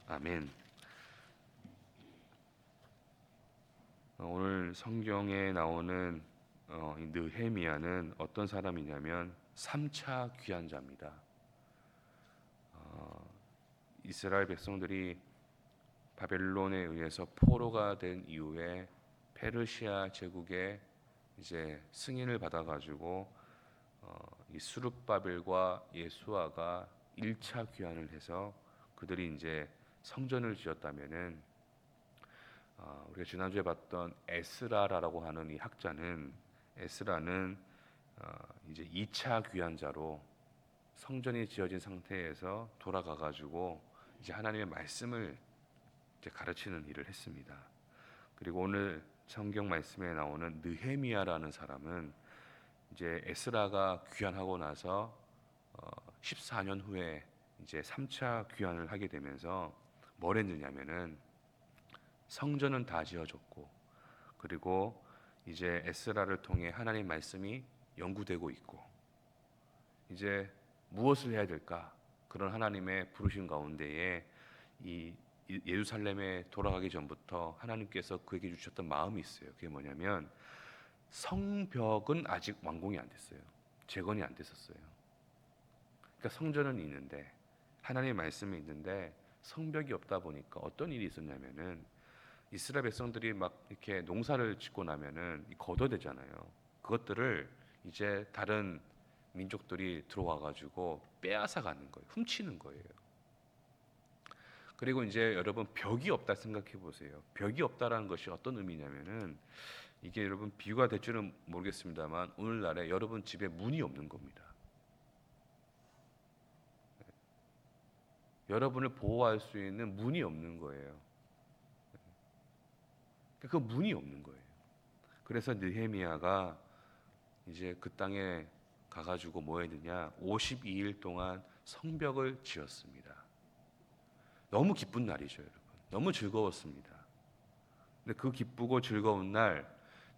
아멘. 오늘 성경에 나오는 이 느헤미야는 어떤 사람이냐면 3차 귀환자입니다. 이스라엘 백성들이 바벨론에 의해서 포로가 된 이후에 페르시아 제국의 이제 승인을 받아가지고 이 수룹바벨과 예수아가 1차 귀환을 해서 그들이 이제 성전을 지었다면은 우리가 지난주에 봤던 에스라라고 하는 이 학자는 에스라는 이제 2차 귀환자로 성전이 지어진 상태에서 돌아가 가지고 이제 하나님의 말씀을 이제 가르치는 일을 했습니다. 그리고 오늘 성경 말씀에 나오는 느헤미야라는 사람은 이제 에스라가 귀환하고 나서 14년 후에 이제 3차 귀환을 하게 되면서 뭘 했느냐면은 성전은 다 지어졌고, 그리고 이제 에스라를 통해 하나님 말씀이 연구되고 있고, 이제 무엇을 해야 될까? 그런 하나님의 부르신 가운데에 이 예루살렘에 돌아가기 전부터 하나님께서 그에게 주셨던 마음이 있어요. 그게 뭐냐면 성벽은 아직 완공이 안 됐어요. 재건이 안 됐었어요. 그러니까 성전은 있는데, 하나님의 말씀이 있는데 성벽이 없다 보니까 어떤 일이 있었냐면은 이스라엘 백성들이 막 이렇게 농사를 짓고 나면은 걷어대잖아요. 그것들을 이제 다른 민족들이 들어와 가지고 빼앗아 가는 거예요. 훔치는 거예요. 그리고 이제 여러분 벽이 없다 생각해 보세요. 벽이 없다라는 것이 어떤 의미냐면은 이게 여러분 비유가 될지는 모르겠습니다만 오늘날에 여러분 집에 문이 없는 겁니다. 여러분을 보호할 수 있는 문이 없는 거예요. 그 문이 없는 거예요. 그래서 느헤미야가 이제 그 땅에 가가지고 뭐 했느냐, 52일 동안 성벽을 지었습니다. 너무 기쁜 날이죠, 여러분. 너무 즐거웠습니다. 근데 그 기쁘고 즐거운 날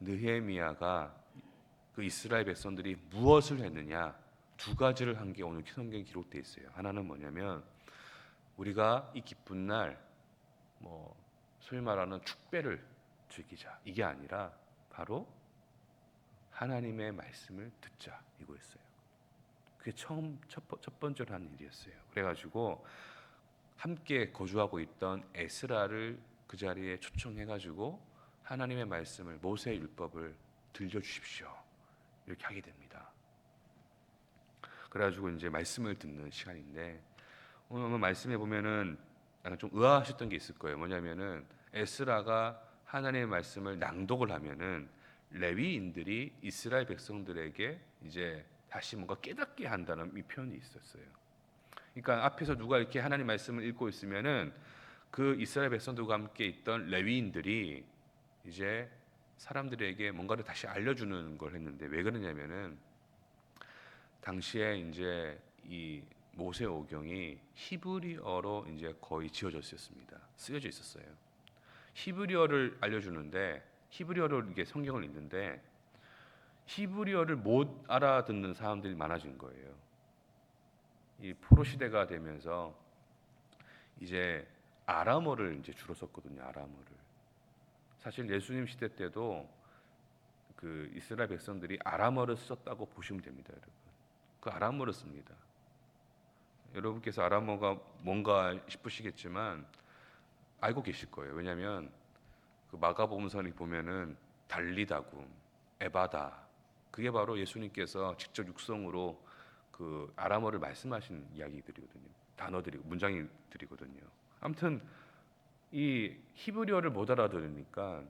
느헤미야가 그 이스라엘 백성들이 무엇을 했느냐, 두 가지를 한 게 오늘 성경에 기록되어 있어요. 하나는 뭐냐면 우리가 이 기쁜 날 뭐 소위 말하는 축배를 즐기자, 이게 아니라 바로 하나님의 말씀을 듣자, 이거였어요. 그게 첫 번째로 한 일이었어요. 그래가지고 함께 거주하고 있던 에스라를 그 자리에 초청해가지고 하나님의 말씀을, 모세의 율법을 들려주십시오, 이렇게 하게 됩니다. 그래가지고 이제 말씀을 듣는 시간인데, 오늘 말씀에 보면은 약간 좀 의아하셨던 게 있을 거예요. 뭐냐면은 에스라가 하나님의 말씀을 낭독을 하면은 레위인들이 이스라엘 백성들에게 이제 다시 뭔가 깨닫게 한다는 이 표현이 있었어요. 그러니까 앞에서 누가 이렇게 하나님 말씀을 읽고 있으면은 그 이스라엘 백성들과 함께 있던 레위인들이 이제 사람들에게 뭔가를 다시 알려주는 걸 했는데, 왜 그러냐면은 당시에 이제 이 모세오경이 히브리어로 이제 거의 지어졌었습니다. 쓰여져 있었어요. 히브리어를 알려주는데, 히브리어로 이게 성경을 읽는데 히브리어를 못 알아듣는 사람들이 많아진 거예요. 이 포로 시대가 되면서 이제 아람어를 이제 주로 썼거든요. 아람어를. 사실 예수님 시대 때도 그 이스라엘 백성들이 아람어를 썼다고 보시면 됩니다, 여러분. 그 아람어를 씁니다. 여러분께서 아람어가 뭔가 싶으시겠지만 알고 계실 거예요. 왜냐하면 그 마가복음서에 보면은 달리다굼, 에바다, 그게 바로 예수님께서 직접 육성으로 그 아람어를 말씀하신 이야기들이거든요. 단어들이, 문장들이거든요. 아무튼 이 히브리어를 못 알아들으니까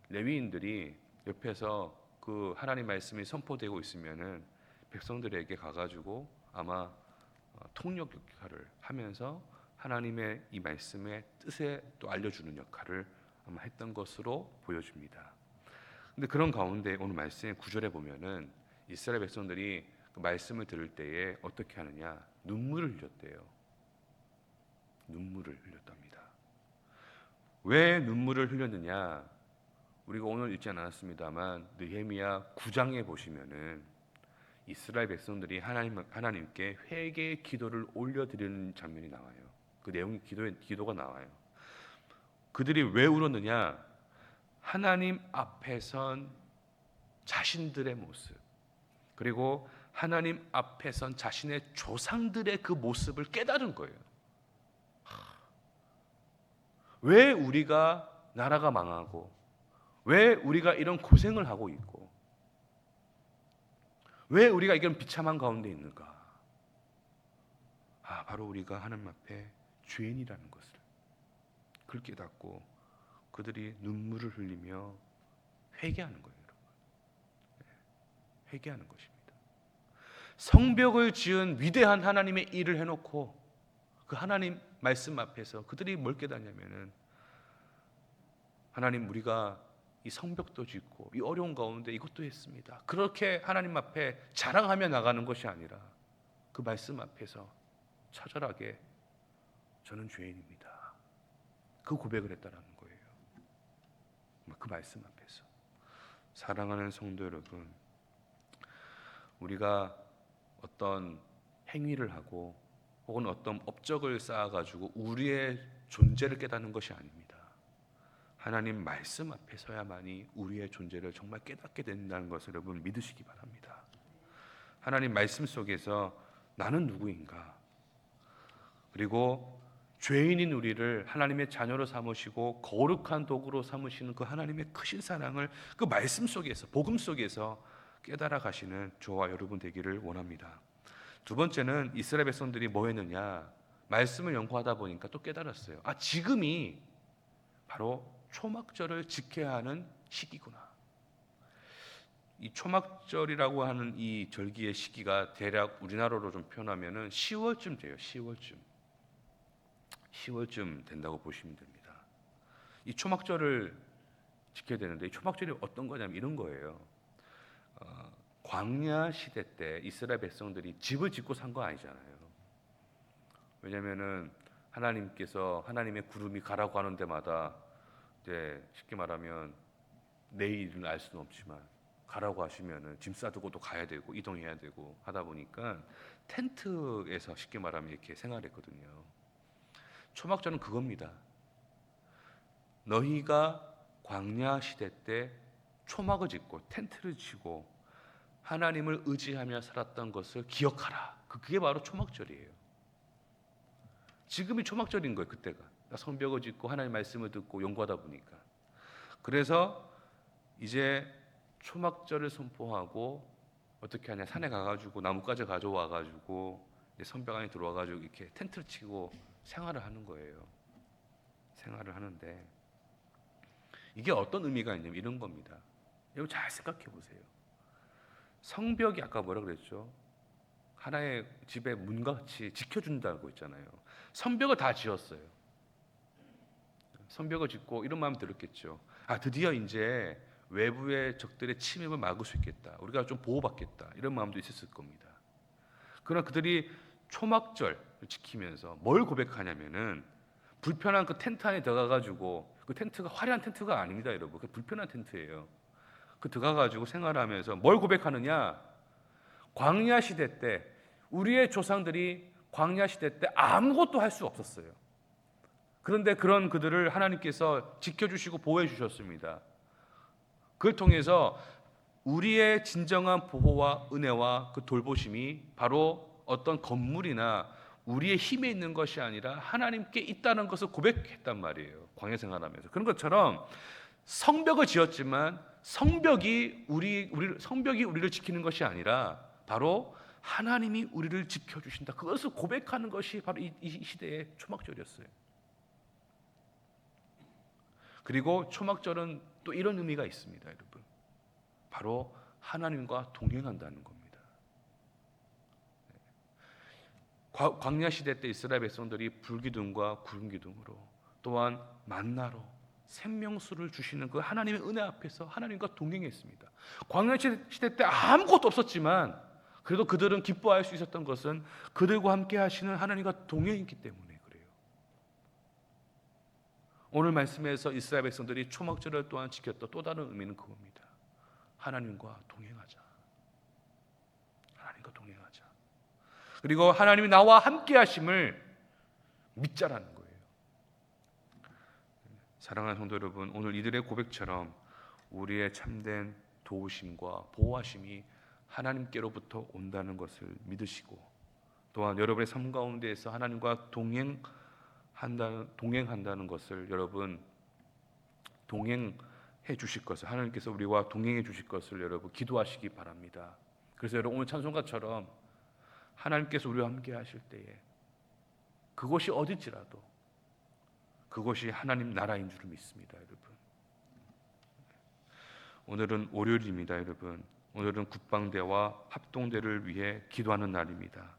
레위인들이 옆에서 그 하나님 말씀이 선포되고 있으면은 백성들에게 가가지고 아마 통역 역할을 하면서 하나님의 이 말씀의 뜻에 또 알려주는 역할을 아마 했던 것으로 보여집니다. 근데 그런 가운데 오늘 말씀의 9절에 보면은 이스라엘 백성들이 그 말씀을 들을 때에 어떻게 하느냐, 눈물을 흘렸대요. 눈물을 흘렸답니다. 왜 눈물을 흘렸느냐? 우리가 오늘 읽지 않았습니다만 느헤미야 9장에 보시면은 이스라엘 백성들이 하나님께 회개의 기도를 올려드리는 장면이 나와요. 그 내용이 기도가 나와요. 그들이 왜 울었느냐? 하나님 앞에 선 자신들의 모습, 그리고 하나님 앞에 선 자신의 조상들의 그 모습을 깨달은 거예요. 왜 우리가 나라가 망하고, 왜 우리가 이런 고생을 하고 있고, 왜 우리가 이런 비참한 가운데 있는가? 바로 우리가 하나님 앞에 죄인이라는 것을 그걸 깨닫고 그들이 눈물을 흘리며 회개하는 거예요, 여러분. 회개하는 것입니다. 성벽을 지은 위대한 하나님의 일을 해놓고 그 하나님 말씀 앞에서 그들이 뭘 깨닫냐면은, 하나님, 우리가 이 성벽도 짓고 이 어려운 가운데 이것도 했습니다. 그렇게 하나님 앞에 자랑하며 나가는 것이 아니라 그 말씀 앞에서 처절하게 저는 죄인입니다, 그 고백을 했다라는 거예요. 그 말씀 앞에서. 사랑하는 성도 여러분, 우리가 어떤 행위를 하고 혹은 어떤 업적을 쌓아가지고 우리의 존재를 깨닫는 것이 아닙니다. 하나님 말씀 앞에 서야만이 우리의 존재를 정말 깨닫게 된다는 것을 여러분 믿으시기 바랍니다. 하나님 말씀 속에서 나는 누구인가, 그리고 죄인인 우리를 하나님의 자녀로 삼으시고 거룩한 도구로 삼으시는 그 하나님의 크신 사랑을 그 말씀 속에서, 복음 속에서 깨달아 가시는 저와 여러분 되기를 원합니다. 두 번째는 이스라엘 백성들이 뭐 했느냐? 말씀을 연구하다 보니까 또 깨달았어요. 지금이 바로 초막절을 지켜야 하는 시기구나. 이 초막절이라고 하는 이 절기의 시기가 대략 우리나라로 좀 표현하면은 10월쯤 돼요. 10월쯤 된다고 보시면 됩니다. 이 초막절을 지켜야 되는데, 이 초막절이 어떤 거냐면 이런 거예요. 광야 시대 때 이스라엘 백성들이 집을 짓고 산 거 아니잖아요. 왜냐하면은 하나님께서 하나님의 구름이 가라고 하는 데마다 이제 쉽게 말하면 내일은 알 수는 없지만 가라고 하시면은 짐 싸두고 또 가야 되고 이동해야 되고 하다 보니까 텐트에서 쉽게 말하면 이렇게 생활했거든요. 초막절은 그겁니다. 너희가 광야 시대 때 초막을 짓고 텐트를 치고 하나님을 의지하며 살았던 것을 기억하라. 그게 바로 초막절이에요. 지금이 초막절인 거예요. 그때가 성벽을 짓고 하나님 말씀을 듣고 연구하다 보니까. 그래서 이제 초막절을 선포하고 어떻게 하냐, 산에 가가지고 나뭇가지 가져와가지고 성벽 안에 들어와가지고 이렇게 텐트를 치고 생활을 하는 거예요. 생활을 하는데 이게 어떤 의미가 있냐면 이런 겁니다. 여러분 잘 생각해 보세요. 성벽이 아까 뭐라 그랬죠? 하나의 집의 문같이 지켜준다고 했잖아요. 성벽을 다 지었어요. 성벽을 짓고 이런 마음 들었겠죠. 드디어 이제 외부의 적들의 침입을 막을 수 있겠다. 우리가 좀 보호받겠다. 이런 마음도 있었을 겁니다. 그러나 그들이 초막절을 지키면서 뭘 고백하냐면은, 불편한 그 텐트 안에 들어가가지고, 그 텐트가 화려한 텐트가 아닙니다, 여러분. 그 불편한 텐트예요. 그 들어가가지고 생활하면서 뭘 고백하느냐? 광야 시대 때 우리의 조상들이 광야 시대 때 아무것도 할 수 없었어요. 그런데 그런 그들을 하나님께서 지켜주시고 보호해 주셨습니다. 그걸 통해서 우리의 진정한 보호와 은혜와 그 돌보심이 바로 어떤 건물이나 우리의 힘에 있는 것이 아니라 하나님께 있다는 것을 고백했단 말이에요. 광야 생활하면서. 그런 것처럼 성벽을 지었지만 성벽이 우리를 지키는 것이 아니라 바로 하나님이 우리를 지켜주신다. 그것을 고백하는 것이 바로 이 시대의 초막절이었어요. 그리고 초막절은 또 이런 의미가 있습니다, 여러분. 바로 하나님과 동행한다는 겁니다. 광야 시대 때 이스라엘 백성들이 불기둥과 구름기둥으로, 또한 만나로 생명수를 주시는 그 하나님의 은혜 앞에서 하나님과 동행했습니다. 광야 시대 때 아무것도 없었지만 그래도 그들은 기뻐할 수 있었던 것은 그들과 함께 하시는 하나님과 동행했기 때문에 그래요. 오늘 말씀에서 이스라엘 백성들이 초막절을 또한 지켰던 또 다른 의미는 그겁니다. 하나님과 동행하자. 하나님과 동행하자. 그리고 하나님이 나와 함께 하심을 믿자라는 거예요. 사랑하는 성도 여러분, 오늘 이들의 고백처럼 우리의 참된 도우심과 보호하심이 하나님께로부터 온다는 것을 믿으시고, 또한 여러분의 삶 가운데에서 하나님과 동행한다는 것을, 여러분 동행해 주실 것을, 하나님께서 우리와 동행해 주실 것을 여러분 기도하시기 바랍니다. 그래서 여러분 오늘 찬송가처럼 하나님께서 우리와 함께 하실 때에 그것이 어딜지라도 그것이 하나님 나라인 줄 믿습니다. 여러분, 오늘은 월요일입니다. 여러분, 오늘은 국방대와 합동대를 위해 기도하는 날입니다.